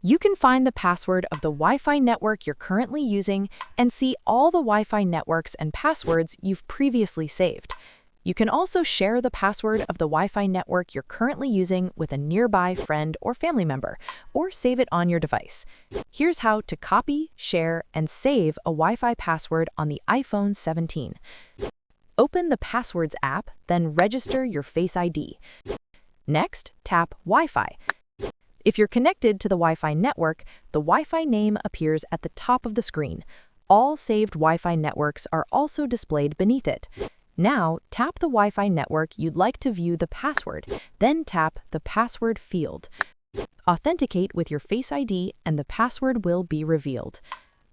You can find the password of the Wi-Fi network you're currently using and see all the Wi-Fi networks and passwords you've previously saved. You can also share the password of the Wi-Fi network you're currently using with a nearby friend or family member, or save it on your device. Here's how to copy, share, and save a Wi-Fi password on the iPhone 17. Open the Passwords app, then register your Face ID. Next, tap Wi-Fi. If you're connected to the Wi-Fi network, the Wi-Fi name appears at the top of the screen. All saved Wi-Fi networks are also displayed beneath it. Now, tap the Wi-Fi network you'd like to view the password, then tap the Password field. Authenticate with your Face ID and the password will be revealed.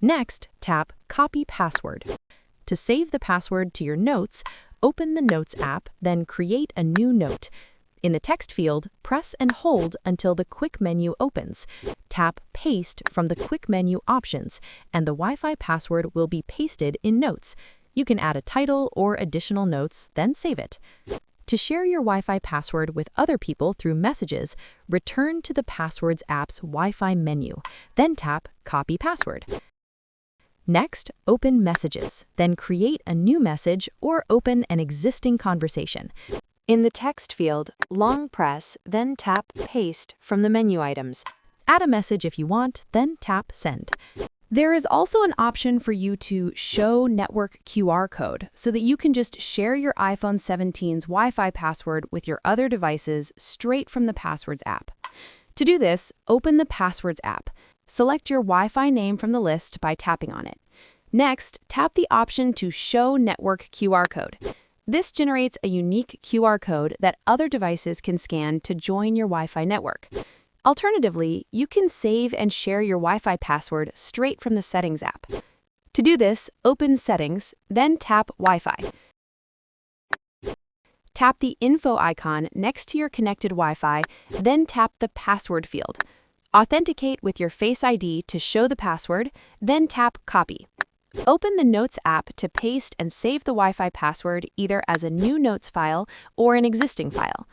Next, tap Copy Password. To save the password to your notes, open the Notes app, then create a new note. In the text field, press and hold until the quick menu opens. Tap Paste from the quick menu options, and the Wi-Fi password will be pasted in Notes. You can add a title or additional notes, then save it. To share your Wi-Fi password with other people through messages, return to the Passwords app's Wi-Fi menu, then tap Copy Password. Next, open Messages, then create a new message or open an existing conversation. In the text field, long press, then tap Paste from the menu items. Add a message if you want, then tap Send. There is also an option for you to show network QR code so that you can just share your iPhone 17's Wi-Fi password with your other devices straight from the Passwords app. To do this, open the Passwords app. Select your Wi-Fi name from the list by tapping on it. Next, tap the option to show network QR code. This generates a unique QR code that other devices can scan to join your Wi-Fi network. Alternatively, you can save and share your Wi-Fi password straight from the Settings app. To do this, open Settings, then tap Wi-Fi. Tap the Info icon next to your connected Wi-Fi, then tap the Password field. Authenticate with your Face ID to show the password, then tap Copy. Open the Notes app to paste and save the Wi-Fi password either as a new Notes file or an existing file.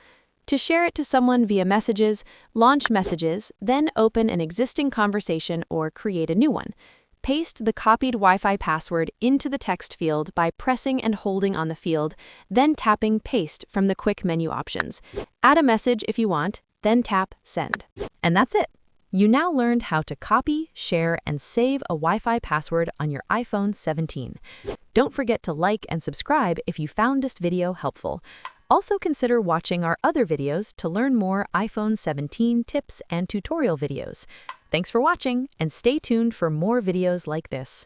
To share it to someone via Messages, launch Messages, then open an existing conversation or create a new one. Paste the copied Wi-Fi password into the text field by pressing and holding on the field, then tapping Paste from the quick menu options. Add a message if you want, then tap Send. And that's it. You now learned how to copy, share, and save a Wi-Fi password on your iPhone 17. Don't forget to like and subscribe if you found this video helpful. Also consider watching our other videos to learn more iPhone 17 tips and tutorial videos. Thanks for watching, and stay tuned for more videos like this.